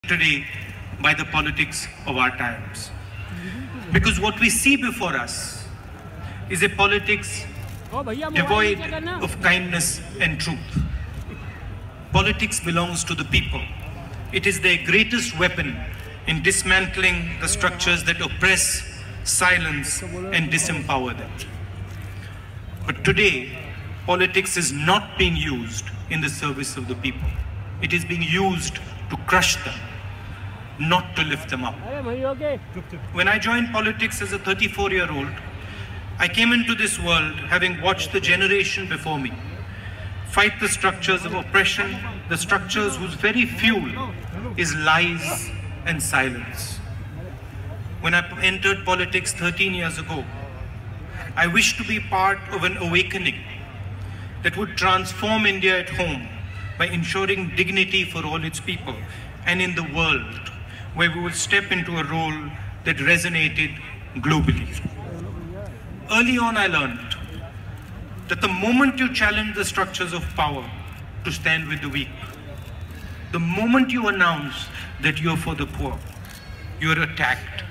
today by the politics of our times. Because what we see before us is a politics devoid of kindness and truth. Politics belongs to the people. It is their greatest weapon in dismantling the structures that oppress, silence, and disempower them. But today, politics is not being used in the service of the people. It is being used to crush them, not to lift them up. When I joined politics as a 34-year-old, I came into this world having watched the generation before me fight the structures of oppression, the structures whose very fuel is lies and silence. When I entered politics 13 years ago, I wished to be part of an awakening that would transform India at home by ensuring dignity for all its people, and in the world, where we would step into a role that resonated globally. Early on, I learned that the moment you challenge the structures of power to stand with the weak, the moment you announce that you're for the poor, you're attacked.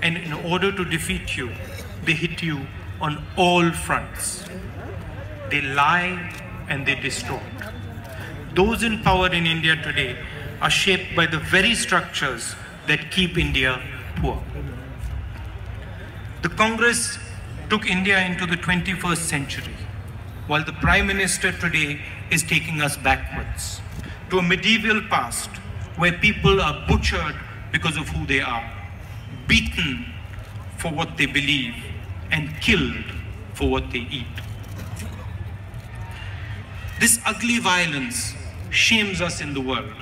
And in order to defeat you, they hit you on all fronts. They lie and they distort. Those in power in India today are shaped by the very structures that keep India poor. The Congress took India into the 21st century, while the Prime Minister today is taking us backwards to a medieval past where people are butchered because of who they are, beaten for what they believe, and killed for what they eat. This ugly violence shames us in the world.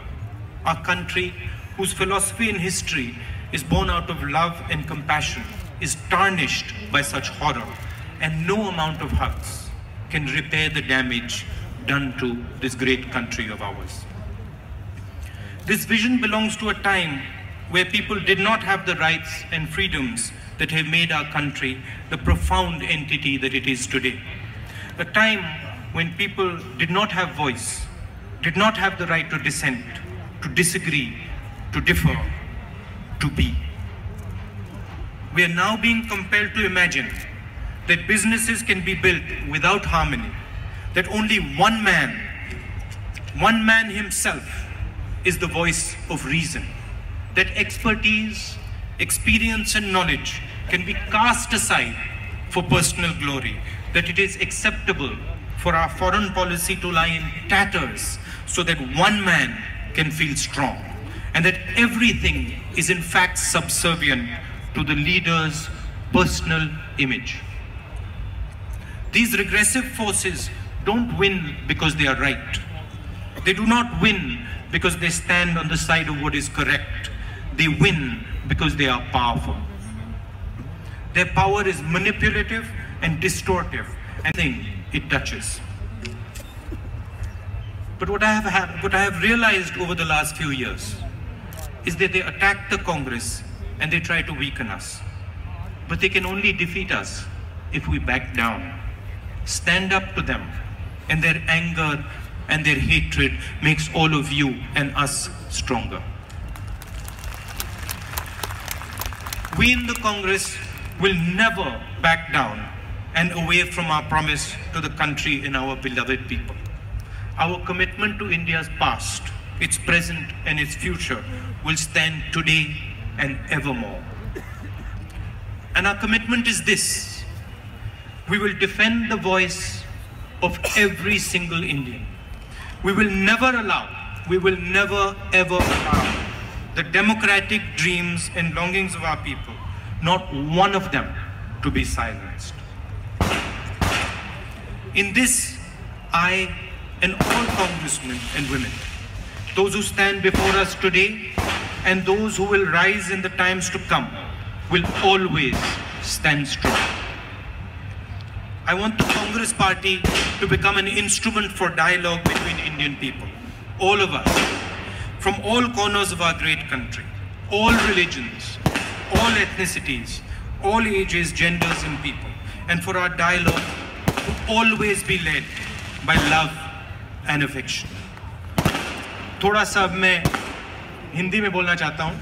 Our country, whose philosophy and history is born out of love and compassion, is tarnished by such horror, and no amount of hugs can repair the damage done to this great country of ours. This vision belongs to a time where people did not have the rights and freedoms that have made our country the profound entity that it is today. A time when people did not have voice, did not have the right to dissent, to disagree, to differ, to be. We are now being compelled to imagine that businesses can be built without harmony, that only one man himself is the voice of reason, that expertise, experience, and knowledge can be cast aside for personal glory, that it is acceptable for our foreign policy to lie in tatters so that one man can feel strong, and that everything is in fact subservient to the leader's personal image. These regressive forces don't win because they are right. They do not win because they stand on the side of what is correct. They win because they are powerful. Their power is manipulative and distortive, and it touches. But what I have realized over the last few years is that they attack the Congress and they try to weaken us. But they can only defeat us if we back down, stand up to them, and their anger and their hatred makes all of you and us stronger. We in the Congress will never back down and away from our promise to the country and our beloved people. Our commitment to India's past, its present, and its future will stand today and evermore. And our commitment is this: we will defend the voice of every single Indian. We will never ever allow the democratic dreams and longings of our people, not one of them, to be silenced. In this, I and all congressmen and women, those who stand before us today and those who will rise in the times to come, will always stand strong. I want the Congress Party to become an instrument for dialogue between Indian people, all of us, from all corners of our great country, all religions, all ethnicities, all ages, genders, and people, and for our dialogue to always be led by love and affection. थोड़ा सा अब मैं हिंदी में बोलना चाहता हूं।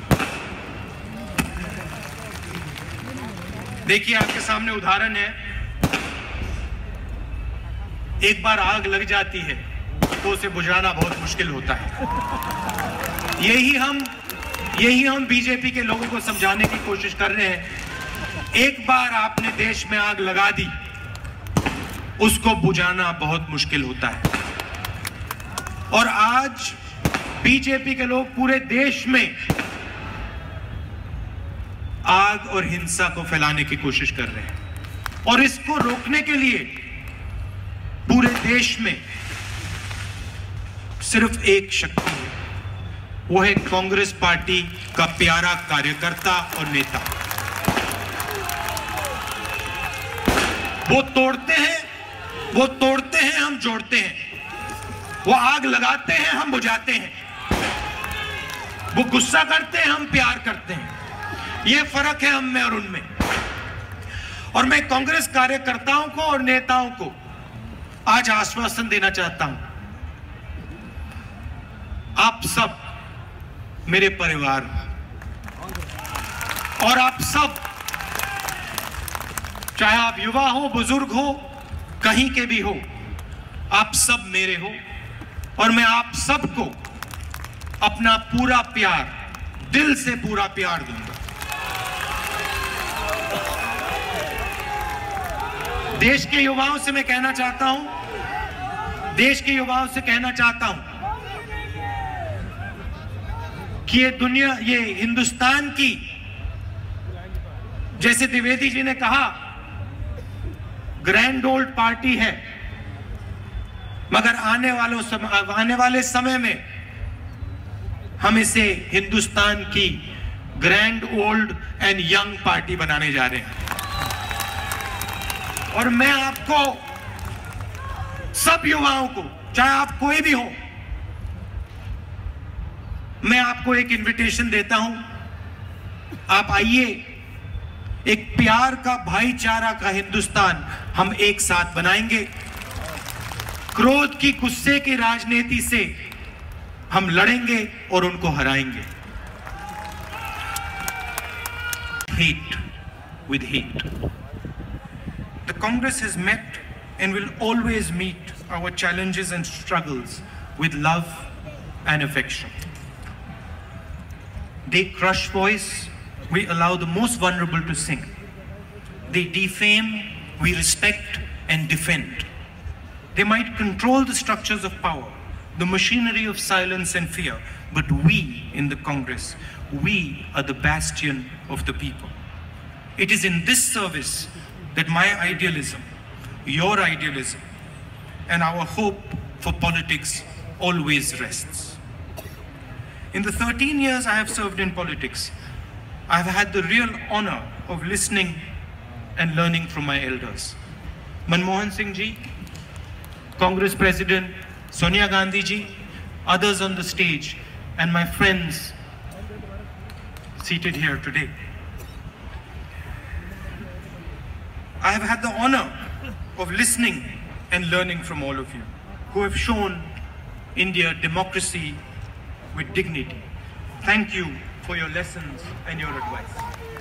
देखिए, आपके सामने उदाहरण है। एक बार आग लग जाती है तो उसे बुझाना बहुत मुश्किल होता है। यही हम बीजेपी के लोगों को समझाने की कोशिश कर रहे हैं। एक बार आपने देश में आग लगा दी, उसको बुझाना बहुत मुश्किल होता है। और आज बीजेपी के लोग पूरे देश में आग और हिंसा को फैलाने की कोशिश कर रहे हैं, और इसको रोकने के लिए पूरे देश में सिर्फ एक शक्ति है, वो है कांग्रेस पार्टी का प्यारा कार्यकर्ता और नेता। वो तोड़ते हैं, हम जोड़ते हैं। वो आग लगाते हैं, हम बुझाते हैं। वो गुस्सा करते हैं, हम प्यार करते हैं। ये फर्क है हम में और उनमें। और मैं कांग्रेस कार्यकर्ताओं को और नेताओं को आज आश्वासन देना चाहता हूं, आप सब मेरे परिवार और आप सब, चाहे आप युवा हो, बुजुर्ग हो, कहीं के भी हो, आप सब मेरे हो। और मैं आप सबको अपना पूरा प्यार, दिल से पूरा प्यार दूंगा। देश के युवाओं से मैं कहना चाहता हूं, कि ये हिंदुस्तान की, जैसे द्विवेदी जी ने कहा, ग्रैंड ओल्ड पार्टी है, मगर आने वाले समय में हम इसे हिंदुस्तान की grand old and young party बनाने जा रहे हैं। और मैं आपको, सब युवाओं को, चाहे आप कोई भी हो, मैं आपको एक इनविटेशन देता हूं। आप आइए, एक प्यार का, भाईचारा का हिंदुस्तान हम एक साथ बनाएंगे। क्रोध की, गुस्से की राजनीति से हम लड़ेंगे और उनको हराएंगे। Hate with hate. The Congress has met and will always meet our challenges and struggles with love and affection. They crush voice, we allow the most vulnerable to sing. They defame, we respect and defend. They might control the structures of power, the machinery of silence and fear, but we in the Congress, we are the bastion of the people. It is in this service that my idealism, your idealism, and our hope for politics always rests. In the 13 years I have served in politics, I have had the real honor of listening and learning from my elders. Manmohan Singh ji, Congress President Sonia Gandhi ji, others on the stage, and my friends seated here today. I have had the honor of listening and learning from all of you who have shown India democracy with dignity. Thank you for your lessons and your advice.